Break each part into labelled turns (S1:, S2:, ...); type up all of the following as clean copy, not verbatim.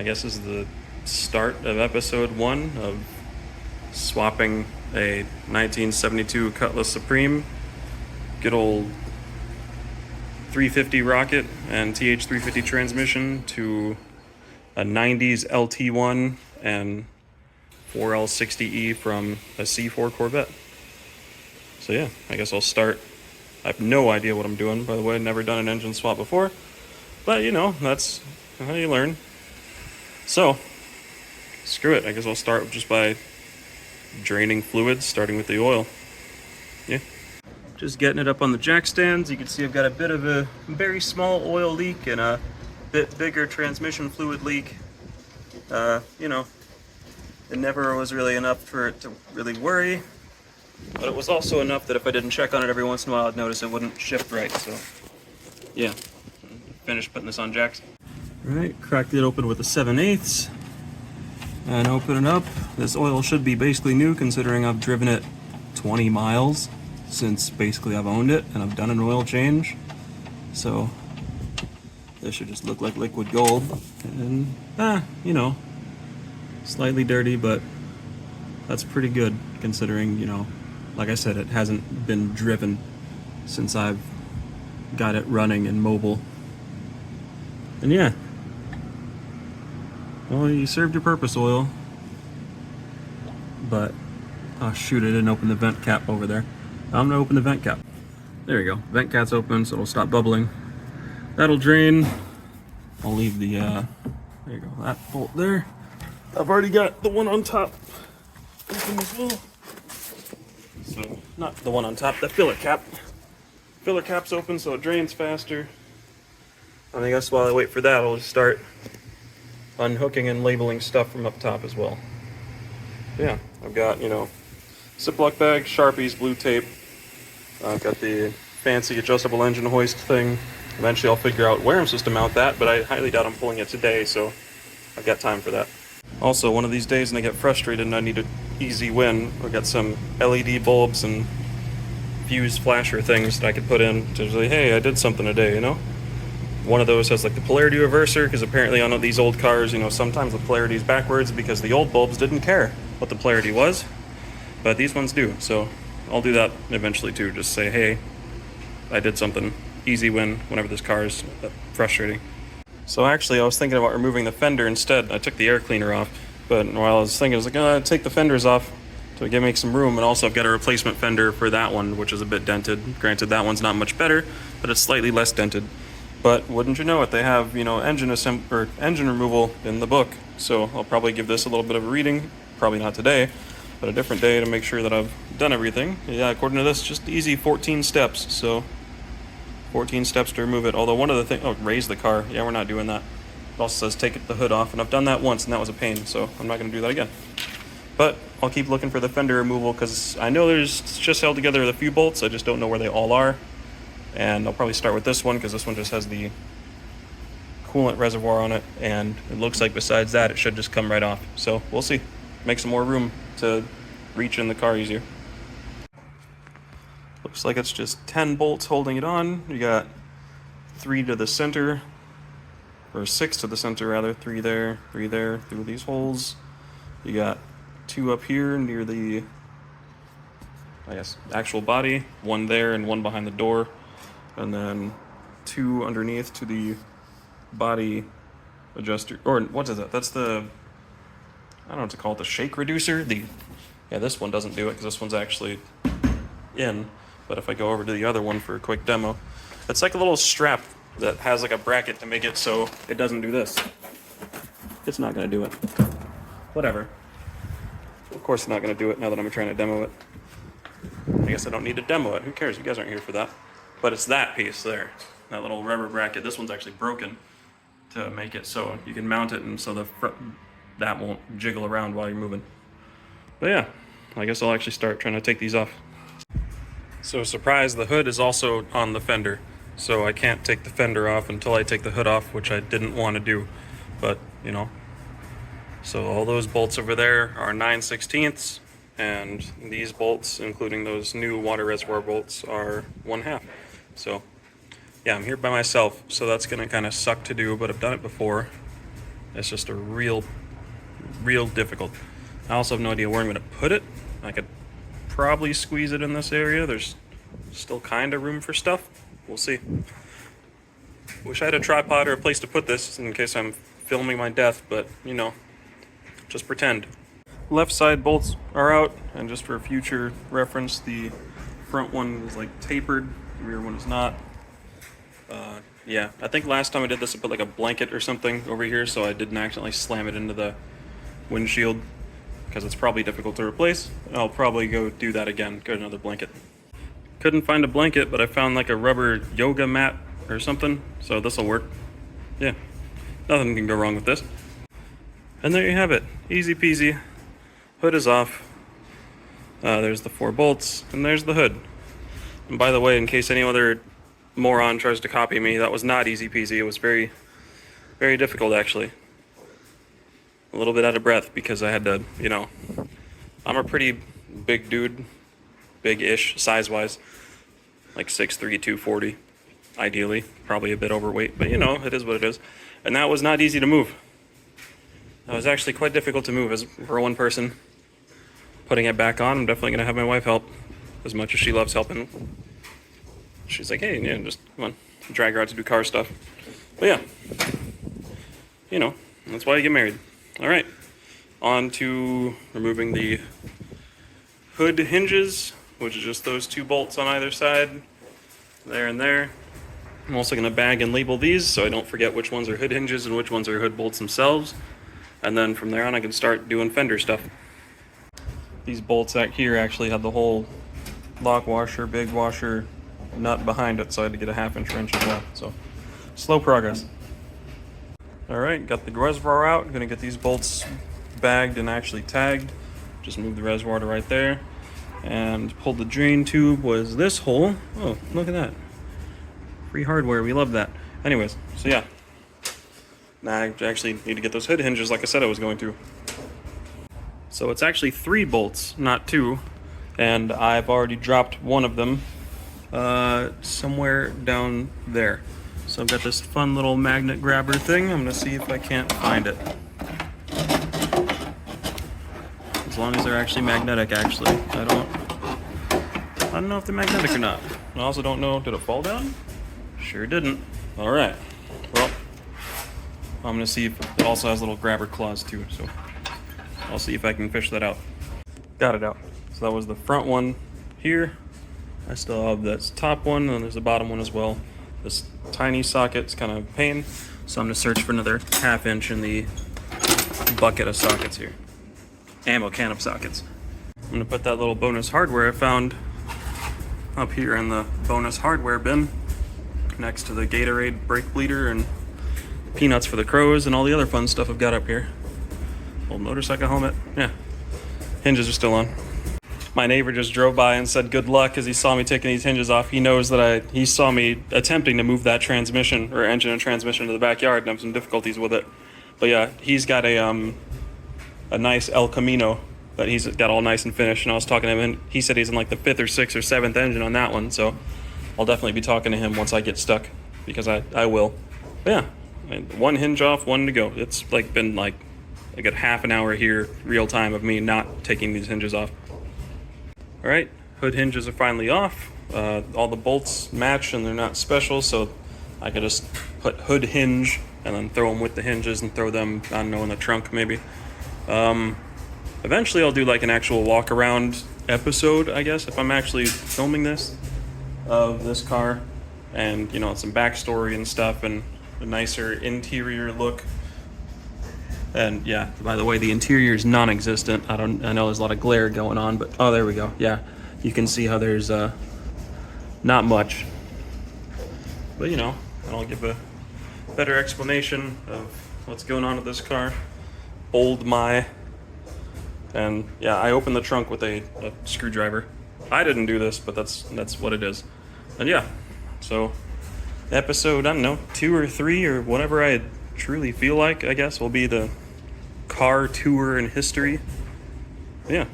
S1: I guess this is the start of episode 1 of swapping a 1972 Cutlass Supreme, good old 350 rocket and TH350 transmission to a 90s LT1 and 4L60E from a C4 Corvette. So yeah, I guess I'll start. I have no idea what I'm doing, by the way. I've never done an engine swap before, but you know, that's how you learn. So screw it, I guess I'll start just by draining fluids, starting with the oil. Yeah, just getting it up on the jack stands. You can see I've got a bit of a very small oil leak and a bit bigger transmission fluid leak. You know, it never was really enough for it to really worry, but it was also enough that if I didn't check on it every once in a while, I'd notice it wouldn't shift right. So yeah, finished putting this on jacks. All right, cracked it open with a 7/8 and open it up. This oil should be basically new, considering I've driven it 20 miles since basically I've owned it, and I've done an oil change. So this should just look like liquid gold. And you know, slightly dirty, but that's pretty good considering, you know, like I said, it hasn't been driven since I've got it running and mobile. And yeah, well, you served your purpose, oil. But oh shoot, I didn't open the vent cap over there. I'm gonna open the vent cap. There you go, vent cap's open, so it'll stop bubbling. That'll drain. I'll leave the there you go, that bolt there. I've already got the one on top open as well. So not the one on top, the filler cap. Filler cap's open, so it drains faster. And I guess while I wait for that, I'll just start unhooking and labeling stuff from up top as well. Yeah, I've got, you know, Ziploc bag, Sharpies, blue tape. I've got the fancy adjustable engine hoist thing. Eventually I'll figure out where I'm supposed to mount that, but I highly doubt I'm pulling it today, so I've got time for that. Also, one of these days when I get frustrated and I need an easy win, I've got some LED bulbs and fuse flasher things that I could put in to say, hey, I did something today, you know? One of those has like the polarity reverser, because apparently on these old cars, you know, sometimes the polarity is backwards because the old bulbs didn't care what the polarity was, but these ones do. So I'll do that eventually too. Just say, hey, I did something. Easy win whenever this car is frustrating. So actually I was thinking about removing the fender instead. I took the air cleaner off, but while I was thinking, I was like, oh, take the fenders off to make some room. And also I've got a replacement fender for that one, which is a bit dented. Granted, that one's not much better, but it's slightly less dented. But wouldn't you know it, they have, you know, engine removal in the book. So I'll probably give this a little bit of a reading, probably not today, but a different day to make sure that I've done everything. Yeah, according to this, just easy 14 steps. So 14 steps to remove it. Although one of the things, oh, raise the car. Yeah, we're not doing that. It also says take the hood off, and I've done that once, and that was a pain, so I'm not going to do that again. But I'll keep looking for the fender removal, because I know there's just held together a few bolts. I just don't know where they all are. And I'll probably start with this one, because this one just has the coolant reservoir on it, and it looks like besides that it should just come right off. So we'll see. Make some more room to reach in the car easier. Looks like it's just 10 bolts holding it on. You got 3 to the center, or 6 to the center rather, 3 there through these holes. You got 2 up here near the, I guess, actual body, 1 there and 1 behind the door. And then 2 underneath to the body adjuster, or what is that? That's the, I don't know what to call it, the shake reducer. Yeah, this one doesn't do it because this one's actually in. But if I go over to the other one for a quick demo, it's like a little strap that has like a bracket to make it so it doesn't do this. It's not going to do it. Whatever. Of course it's not going to do it now that I'm trying to demo it. I guess I don't need to demo it. Who cares? You guys aren't here for that. But it's that piece there, that little rubber bracket. This one's actually broken to make it so you can mount it, and so that won't jiggle around while you're moving. But yeah, I guess I'll actually start trying to take these off. So surprise, the hood is also on the fender. So I can't take the fender off until I take the hood off, which I didn't want to do. But, you know, so all those bolts over there are 9/16, and these bolts, including those new water reservoir bolts, are 1/2. So yeah, I'm here by myself, so that's gonna kind of suck to do, but I've done it before. It's just a real difficult. I also have no idea where I'm gonna put it. I could probably squeeze it in this area. There's still kind of room for stuff. We'll see. Wish I had a tripod or a place to put this in case I'm filming my death, but you know, just pretend. Left side bolts are out, and just for future reference, the front one is like tapered, the rear one is not. Yeah, I think last time I did this I put like a blanket or something over here so I didn't accidentally slam it into the windshield, because it's probably difficult to replace. I'll probably go do that again, get another blanket. Couldn't find a blanket, but I found like a rubber yoga mat or something, so this will work. Yeah, nothing can go wrong with this. And there you have it, easy peasy. Hood is off. There's the 4 bolts, and there's the hood. And by the way, in case any other moron tries to copy me, that was not easy peasy. It was very difficult, actually. A little bit out of breath because I had to, you know, I'm a pretty big dude, big-ish size-wise, like 6'3", 240, ideally, probably a bit overweight, but you know, it is what it is. And that was not easy to move. That was actually quite difficult to move for one person. Putting it back on, I'm definitely gonna have my wife help, as much as she loves helping. She's like, hey, yeah, just come on, drag her out to do car stuff. But yeah, you know, that's why you get married. All right, on to removing the hood hinges, which is just those 2 bolts on either side, there and there. I'm also gonna bag and label these so I don't forget which ones are hood hinges and which ones are hood bolts themselves. And then from there on, I can start doing fender stuff. These bolts out here actually had the whole lock washer, big washer nut behind it, so I had to get a 1/2 wrench as well. So, slow progress. All right, got the reservoir out. I'm gonna get these bolts bagged and actually tagged. Just move the reservoir to right there. And pulled the drain tube was this hole. Oh, look at that. Free hardware, we love that. Anyways, so yeah. Now I actually need to get those hood hinges like I said I was going to. So it's actually 3 bolts, not 2. And I've already dropped one of them somewhere down there. So I've got this fun little magnet grabber thing. I'm gonna see if I can't find it. As long as they're actually magnetic, actually. I don't know if they're magnetic or not. I also don't know, did it fall down? Sure didn't. All right, well, I'm gonna see if it also has little grabber claws too, so I'll see if I can fish that out. Got it out. So that was the front one here. I still have this top one, and there's a bottom one as well. This tiny socket's kind of a pain, so I'm gonna search for another 1/2 inch in the bucket of sockets here. Ammo can of sockets. I'm gonna put that little bonus hardware I found up here in the bonus hardware bin next to the Gatorade brake bleeder and peanuts for the crows and all the other fun stuff I've got up here. Old motorcycle helmet, yeah. Hinges are still on. My neighbor just drove by and said good luck because he saw me taking these hinges off. He knows that he saw me attempting to move that transmission or engine and transmission to the backyard and have some difficulties with it. But yeah, he's got a nice El Camino that he's got all nice and finished. And I was talking to him and he said he's in like the 5th or 6th or 7th engine on that one. So I'll definitely be talking to him once I get stuck because I will. But yeah, I mean, 1 hinge off, 1 to go. It's like been like a good 1/2 hour here real time of me not taking these hinges off. All right, hood hinges are finally off. All the bolts match and they're not special, so I could just put hood hinge and then throw them with the hinges and throw them, I don't know, in the trunk maybe. Eventually I'll do like an actual walk around episode, I guess, if I'm actually filming this, of this car and, you know, some backstory and stuff and a nicer interior look. And yeah, by the way, the interior is non-existent. I know there's a lot of glare going on, but oh, there we go. Yeah, you can see how there's not much. But you know, I'll give a better explanation of what's going on with this car. Old my. And yeah, I opened the trunk with a screwdriver. I didn't do this, but that's what it is. And yeah, so episode, I don't know, 2 or 3 or whatever I truly feel like, I guess, will be the car tour in history. Yeah,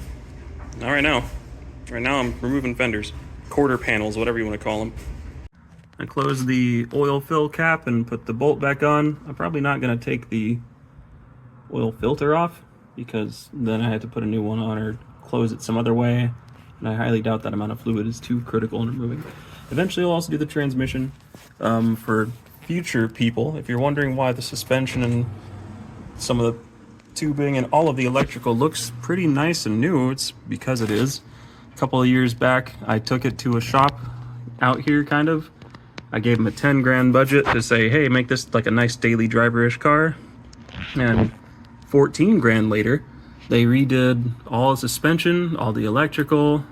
S1: not right now. Right now I'm removing fenders, quarter panels, whatever you want to call them. I closed the oil fill cap and put the bolt back on. I'm probably not going to take the oil filter off, because then I had to put a new one on or close it some other way, and I highly doubt that amount of fluid is too critical in removing. Eventually I'll also do the transmission. For future people, if you're wondering why the suspension and some of the tubing and all of the electrical looks pretty nice and new, it's because it is. A couple of years back, I took it to a shop out here, kind of. I gave them a 10 grand budget to say, hey, make this like a nice daily driver-ish car. And 14 grand later, they redid all the suspension, all the electrical,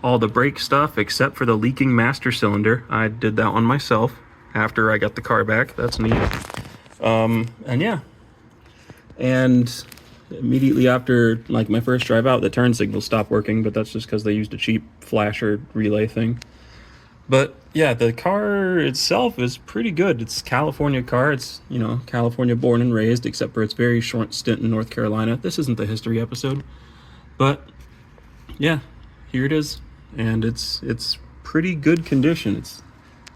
S1: all the brake stuff, except for the leaking master cylinder. I did that one myself after I got the car back. That's neat. And yeah. And immediately after, like, my first drive out, the turn signal stopped working, but that's just because they used a cheap flasher relay thing. But yeah, the car itself is pretty good. It's a California car. It's, you know, California born and raised, except for its very short stint in North Carolina. This isn't the history episode, but yeah, here it is. And it's pretty good condition. It's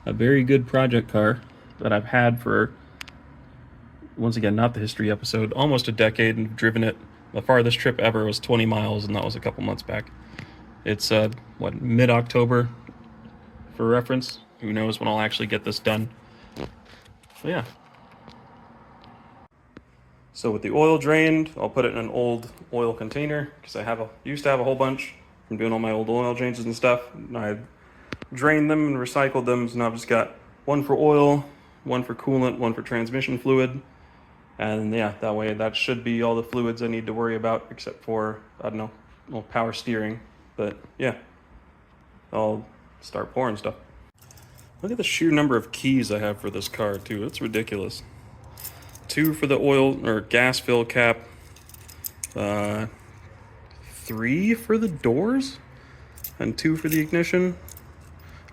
S1: a very good project car that I've had for, once again, not the history episode, almost a decade, and driven it. The farthest trip ever was 20 miles, and that was a couple months back. It's, mid-October, for reference. Who knows when I'll actually get this done. But yeah. So with the oil drained, I'll put it in an old oil container, because I used to have a whole bunch from doing all my old oil changes and stuff. And I drained them and recycled them, so now I've just got one for oil, one for coolant, one for transmission fluid. And yeah, that way that should be all the fluids I need to worry about, except for, I don't know, power steering. But yeah, I'll start pouring stuff. Look at the sheer number of keys I have for this car too. It's ridiculous. 2 for the oil or gas fill cap, 3 for the doors, and 2 for the ignition.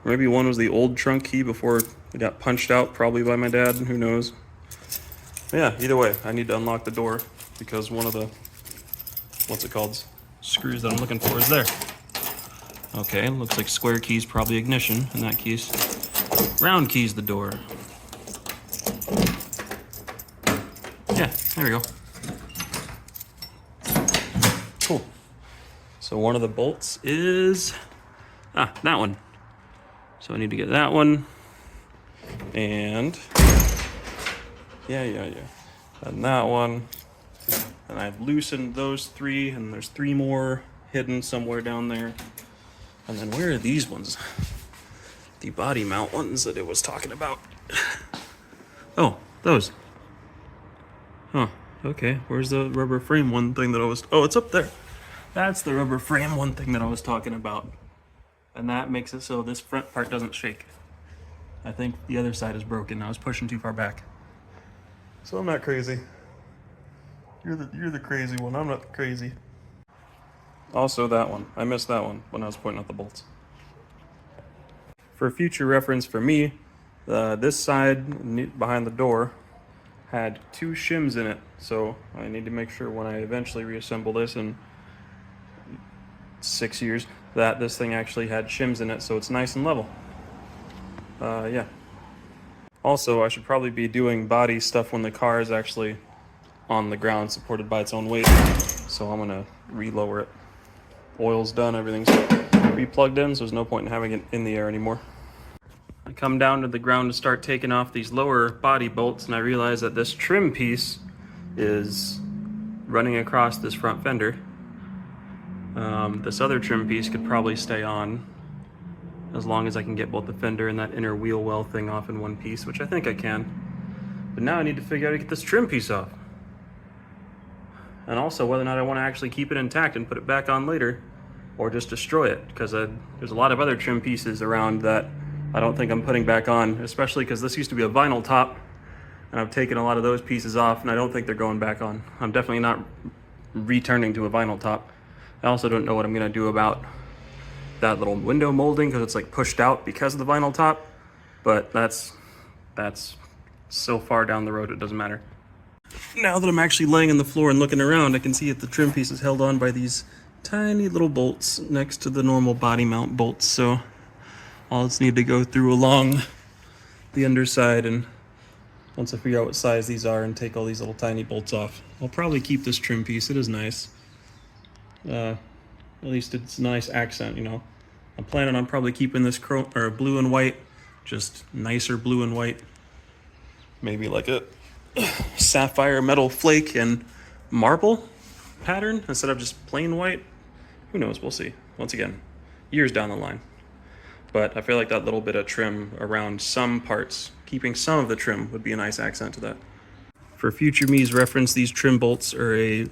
S1: Or maybe 1 was the old trunk key before it got punched out, probably by my dad, who knows. Yeah, either way, I need to unlock the door because one of the, screws that I'm looking for is there. Okay, looks like square key's probably ignition, and that key's, round key's the door. Yeah, there we go. Cool. So one of the bolts is, that one. So I need to get that one, and yeah. And that one. And I've loosened those 3, and there's 3 more hidden somewhere down there. And then where are these ones? The body mount ones that it was talking about. Oh, those. Huh, okay. Where's the rubber frame one thing that I was... Oh, it's up there. That's the rubber frame one thing that I was talking about. And that makes it so this front part doesn't shake. I think the other side is broken. I was pushing too far back. So I'm not crazy. You're the crazy one. I'm not crazy. Also that one. I missed that one when I was pointing out the bolts. For future reference for me, this side behind the door had 2 shims in it. So I need to make sure when I eventually reassemble this in 6 years that this thing actually had shims in it, so it's nice and level. Yeah. Also, I should probably be doing body stuff when the car is actually on the ground, supported by its own weight. So I'm gonna re-lower it. Oil's done, everything's re-plugged in, so there's no point in having it in the air anymore. I come down to the ground to start taking off these lower body bolts, and I realize that this trim piece is running across this front fender. This other trim piece could probably stay on as long as I can get both the fender and that inner wheel well thing off in one piece, which I think I can. But now I need to figure out how to get this trim piece off. And also whether or not I want to actually keep it intact and put it back on later, or just destroy it, because there's a lot of other trim pieces around that I don't think I'm putting back on, especially because this used to be a vinyl top, and I've taken a lot of those pieces off, and I don't think they're going back on. I'm definitely not returning to a vinyl top. I also don't know what I'm going to do about that little window molding, because it's like pushed out because of the vinyl top, but that's so far down the road it doesn't matter. Now that I'm actually laying on the floor and looking around, I can see that the trim piece is held on by these tiny little bolts next to the normal body mount bolts, so I'll just need to go through along the underside and once I figure out what size these are and take all these little tiny bolts off. I'll probably keep this trim piece. It is nice. At least it's a nice accent, you know. I'm planning on probably keeping this chrome or blue and white, just nicer blue and white. Maybe like a sapphire metal flake and marble pattern instead of just plain white. Who knows? We'll see. Once again, years down the line. But I feel like that little bit of trim around some parts, keeping some of the trim, would be a nice accent to that. For future me's reference, these trim bolts are a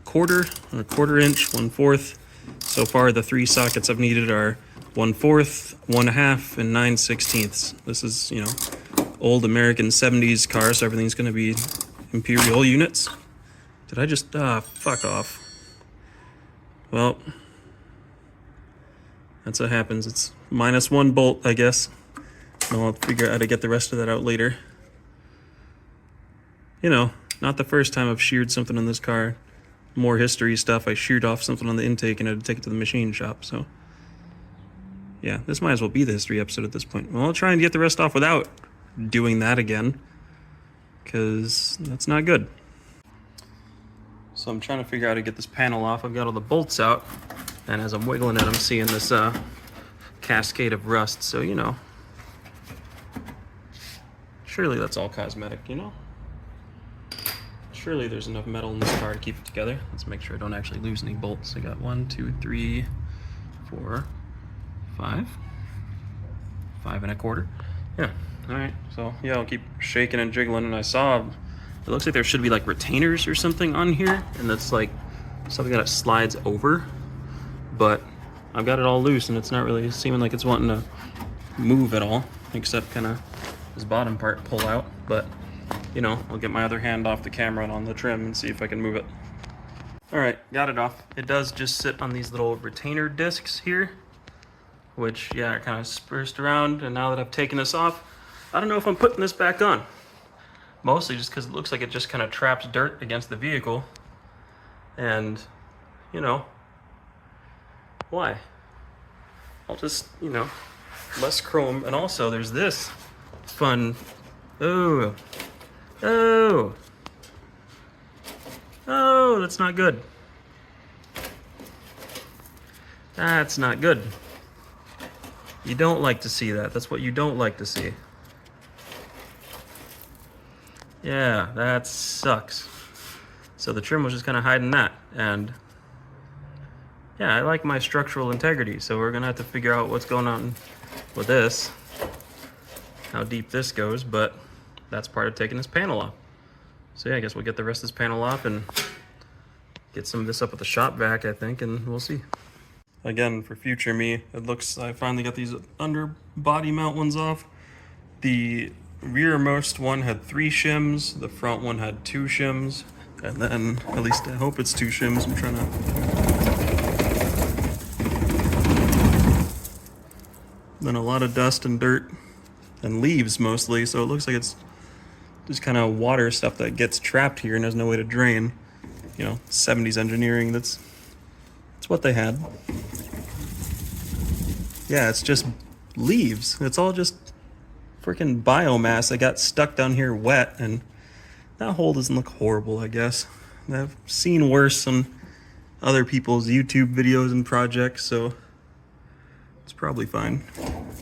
S1: quarter, or a 1/4 inch, 1/4. So far, the 3 sockets I've needed are 1/4, 1/2, and 9/16. This is, you know, old American 70s car, so everything's going to be imperial units. Did I just, fuck off. Well, that's what happens. It's -1 bolt, I guess. And I'll figure out how to get the rest of that out later. You know, not the first time I've sheared something in this car. More history stuff. I sheared off something on the intake and I had to take it to the machine shop, so. Yeah, this might as well be the history episode at this point. Well, I'll try and get the rest off without doing that again, because that's not good. So I'm trying to figure out how to get this panel off. I've got all the bolts out, and as I'm wiggling it, I'm seeing this cascade of rust, so you know. Surely that's all cosmetic, you know? Surely there's enough metal in this car to keep it together. Let's make sure I don't actually lose any bolts. I got 1, 2, 3, 4, 5. 5 1/4. Yeah, alright. So yeah, I'll keep shaking and jiggling, and I saw it looks like there should be like retainers or something on here, and that's like something that it slides over. But I've got it all loose and it's not really seeming like it's wanting to move at all, except kind of this bottom part pull out. But you know, I'll get my other hand off the camera and on the trim and see if I can move it. Alright, got it off. It does just sit on these little retainer discs here, which, yeah, are kind of dispersed around. And now that I've taken this off, I don't know if I'm putting this back on. Mostly just because it looks like it just kind of traps dirt against the vehicle. And, you know, why? I'll just, you know, less chrome. And also, there's this fun... Oh, that's not good. That's not good. You don't like to see that. That's what you don't like to see. Yeah, that sucks. So the trim was just kind of hiding that. And yeah, I like my structural integrity, so we're gonna have to figure out what's going on with this, how deep this goes, but that's part of taking this panel off. So yeah, I guess we'll get the rest of this panel off and get some of this up with the shop vac, I think, and we'll see. Again, for future me, it looks, I finally got these under body mount ones off. The rearmost one had 3 shims, the front one had 2 shims, and then, at least I hope it's 2 shims, I'm trying to... Then a lot of dust and dirt and leaves mostly, so it looks like it's just kind of water stuff that gets trapped here and there's no way to drain. You know, 70s engineering, that's what they had. Yeah, it's just leaves. It's all just freaking biomass that got stuck down here wet, and that hole doesn't look horrible, I guess. I've seen worse on other people's YouTube videos and projects, so it's probably fine.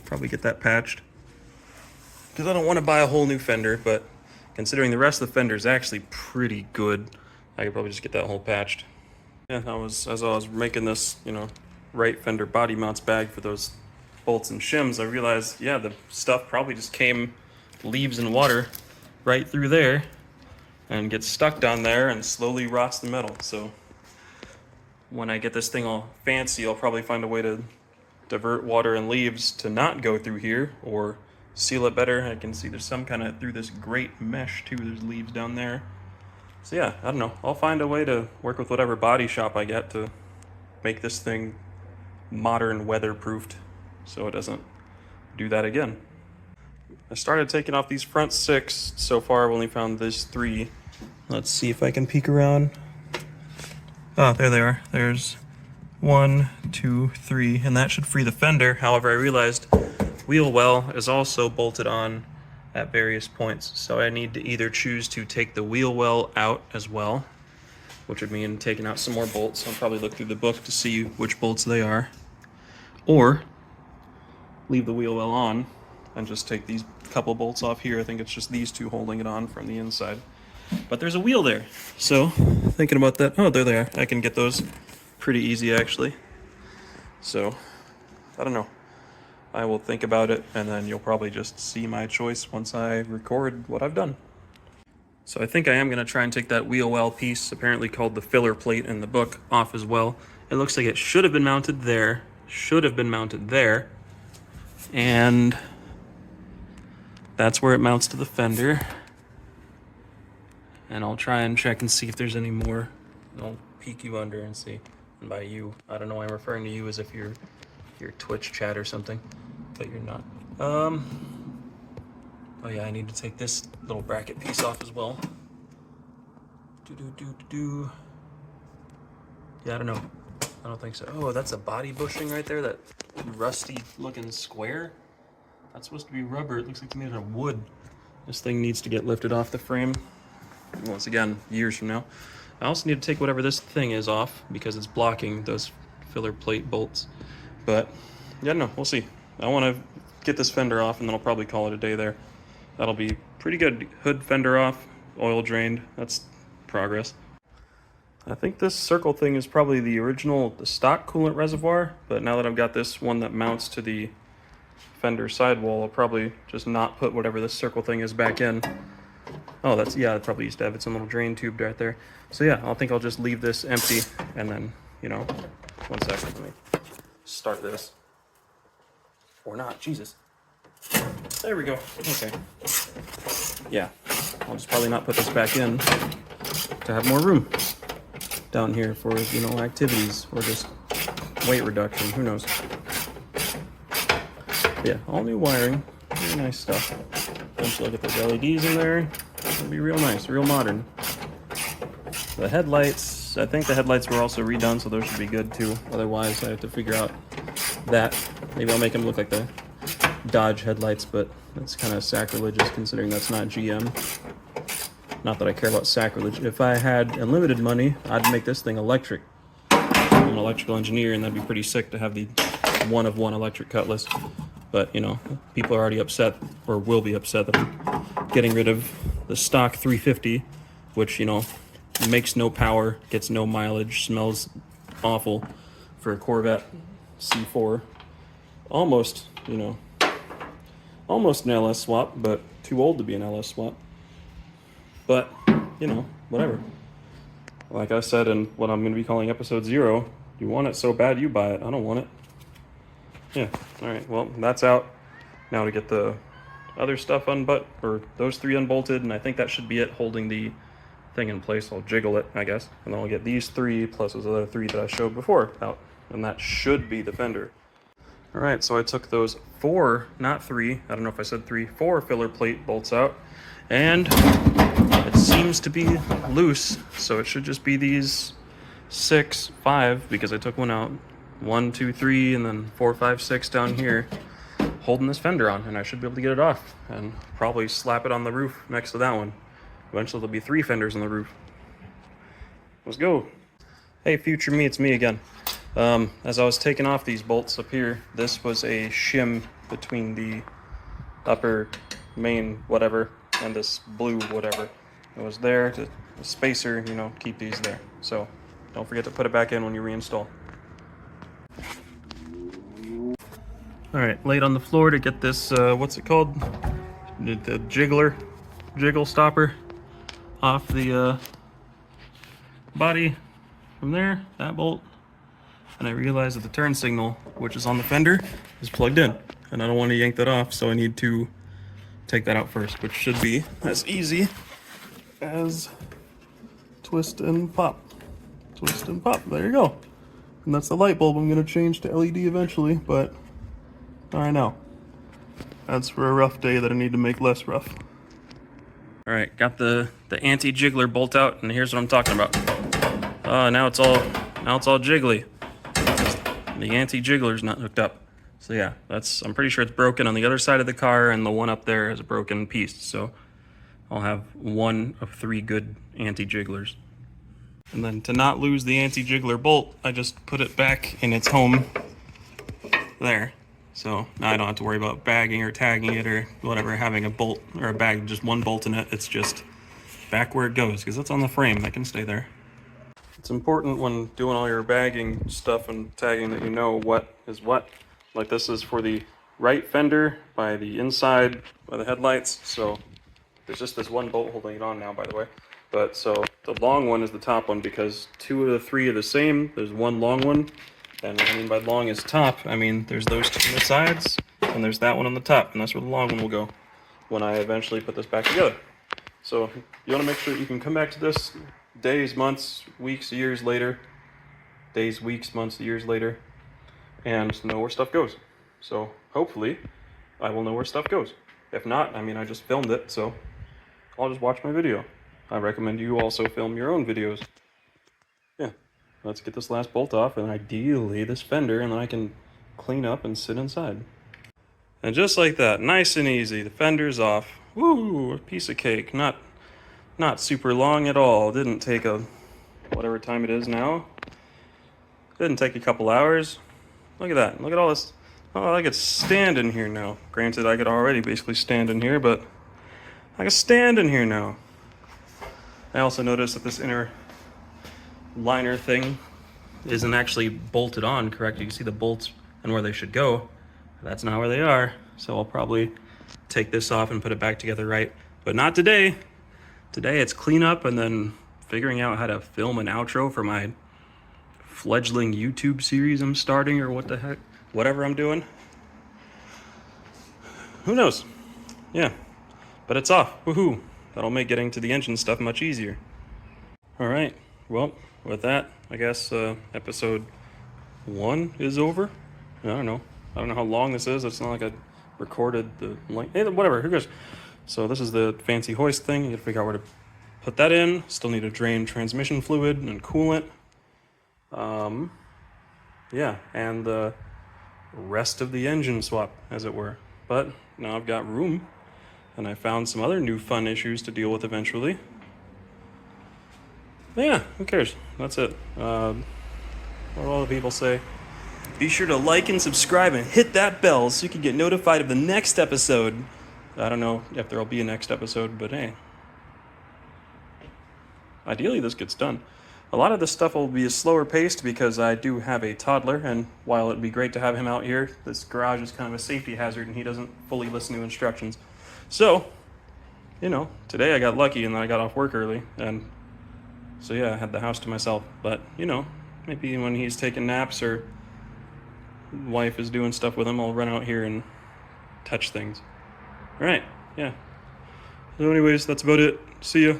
S1: Probably get that patched. Because I don't want to buy a whole new fender, but considering the rest of the fender is actually pretty good, I could probably just get that hole patched. Yeah, as I was making this, you know, right fender body mounts bag for those bolts and shims, I realized, yeah, the stuff probably just came, leaves and water, right through there, and gets stuck down there and slowly rots the metal. So when I get this thing all fancy, I'll probably find a way to divert water and leaves to not go through here, or seal it better. I can see there's some kind of, through this grate mesh too, there's leaves down there. So yeah, I don't know. I'll find a way to work with whatever body shop I get to make this thing modern weatherproofed so it doesn't do that again. I started taking off these front 6. So far I've only found these 3. Let's see if I can peek around. Oh, there they are. There's 1, 2, 3, and that should free the fender. However, I realized wheel well is also bolted on at various points. So I need to either choose to take the wheel well out as well, which would mean taking out some more bolts. I'll probably look through the book to see which bolts they are, or leave the wheel well on and just take these couple bolts off here. I think it's just these two holding it on from the inside. But there's a wheel there, so thinking about that. Oh, there they are. I can get those pretty easy actually. So I don't know. I will think about it, and then you'll probably just see my choice once I record what I've done. So I think I am going to try and take that wheel well piece, apparently called the filler plate in the book, off as well. It looks like it should have been mounted there, and that's where it mounts to the fender. And I'll try and check and see if there's any more. I'll peek you under and see. And by you, I don't know why I'm referring to you as if you're Twitch chat or something, but you're not. Oh yeah, I need to take this little bracket piece off as well. Yeah, I don't know. I don't think so. Oh, that's a body bushing right there, that rusty looking square. That's supposed to be rubber. It looks like it's made out of wood. This thing needs to get lifted off the frame. Once again, years from now. I also need to take whatever this thing is off because it's blocking those filler plate bolts. But yeah, no, we'll see. I want to get this fender off, and then I'll probably call it a day there. That'll be pretty good. Hood fender off, oil drained. That's progress. I think this circle thing is probably the stock coolant reservoir, but now that I've got this one that mounts to the fender sidewall, I'll probably just not put whatever this circle thing is back in. Oh, yeah, it probably used to have its own little drain tube right there. So yeah, I think I'll just leave this empty, and then, you know, 1 second, let me start this. Or not, Jesus. There we go, okay. Yeah, I'll just probably not put this back in to have more room down here for, you know, activities or just weight reduction, who knows. Yeah, all new wiring, very nice stuff. Eventually I'll get those LEDs in there. It'll be real nice, real modern. The headlights, I think the headlights were also redone, so those should be good too. Otherwise, I have to figure out that. Maybe I'll make them look like the Dodge headlights, but that's kind of sacrilegious considering that's not GM. Not that I care about sacrilege. If I had unlimited money, I'd make this thing electric. I'm an electrical engineer, and that'd be pretty sick to have the one-of-one electric Cutlass. But, you know, people are already upset, or will be upset, that I'm getting rid of the stock 350, which, you know, makes no power, gets no mileage, smells awful for a Corvette C4. Almost, you know, almost an LS swap, but too old to be an LS swap. But, you know, whatever. Like I said in what I'm going to be calling episode 0, you want it so bad you buy it. I don't want it. Yeah, alright, well, that's out. Now to get the other stuff or those 3 unbolted, and I think that should be it holding the thing in place. I'll jiggle it, I guess, and then I'll get these 3 plus those other 3 that I showed before out, and that should be the fender. Alright, so I took those 4, not 3, I don't know if I said 3, 4 filler plate bolts out, and it seems to be loose, so it should just be these 6, 5, because I took one out. 1, 2, 3, and then 4, 5, 6 down here, holding this fender on, and I should be able to get it off, and probably slap it on the roof next to that one. Eventually there'll be 3 fenders on the roof. Let's go. Hey future me, it's me again. As I was taking off these bolts up here, this was a shim between the upper main whatever and this blue whatever. It was there to a spacer, you know, keep these there. So don't forget to put it back in when you reinstall. Alright, laid on the floor to get this, what's it called? The jiggle stopper off the body from there, that bolt. And I realized that the turn signal, which is on the fender, is plugged in. And I don't want to yank that off, so I need to take that out first, which should be as easy as twist and pop. Twist and pop, there you go. And that's the light bulb I'm going to change to LED eventually, but all right now. That's for a rough day that I need to make less rough. All right, got the anti-jiggler bolt out, and here's what I'm talking about. Now it's all jiggly. The anti-jiggler's not hooked up. So yeah, I'm pretty sure it's broken on the other side of the car, and the one up there is a broken piece. So I'll have one of 3 good anti-jigglers. And then to not lose the anti-jiggler bolt, I just put it back in its home there. So now I don't have to worry about bagging or tagging it or whatever, having a bolt or a bag, just one bolt in it. It's just back where it goes, because it's on the frame. That can stay there. It's important when doing all your bagging stuff and tagging that you know what is what. Like this is for the right fender by the inside by the headlights. So there's just this one bolt holding it on now, by the way. But so the long one is the top one because 2 of the 3 are the same. There's one long one. And what I mean by long is top, I mean there's those 2 on the sides and there's that one on the top. And that's where the long one will go when I eventually put this back together. So you want to make sure you can come back to this days, months, weeks, years later. Days, weeks, months, years later. And know where stuff goes. So hopefully I will know where stuff goes. If not, I mean I just filmed it, so I'll just watch my video. I recommend you also film your own videos. Yeah, let's get this last bolt off and ideally this fender, and then I can clean up and sit inside. And just like that, nice and easy, the fender's off. Woo, a piece of cake. Not super long at all. Didn't take whatever time it is now. Didn't take a couple hours. Look at that. Look at all this. Oh, I could stand in here now. Granted, I could already basically stand in here, but I can stand in here now. I also noticed that this inner liner thing isn't actually bolted on correct. You can see the bolts and where they should go. That's not where they are. So I'll probably take this off and put it back together right. But not today. Today it's clean up and then figuring out how to film an outro for my fledgling YouTube series I'm starting, or what the heck, whatever I'm doing. Who knows? Yeah, but it's off. Woohoo! That'll make getting to the engine stuff much easier. All right. Well, with that, I guess episode 1 is over. I don't know how long this is. It's not like I recorded the length. Hey, whatever. Who cares? So this is the fancy hoist thing. You gotta figure out where to put that in. Still need to drain transmission fluid and coolant. Yeah, and the rest of the engine swap, as it were. But now I've got room, and I found some other new fun issues to deal with eventually. But yeah, who cares? That's it. What do all the people say? Be sure to like and subscribe and hit that bell so you can get notified of the next episode. I don't know if there'll be a next episode, but hey. Ideally, this gets done. A lot of this stuff will be a slower paced because I do have a toddler, and while it'd be great to have him out here, this garage is kind of a safety hazard and he doesn't fully listen to instructions. So, you know, today I got lucky and then I got off work early, and so yeah, I had the house to myself. But, you know, maybe when he's taking naps or wife is doing stuff with him, I'll run out here and touch things. All right, yeah. So anyways, that's about it. See ya.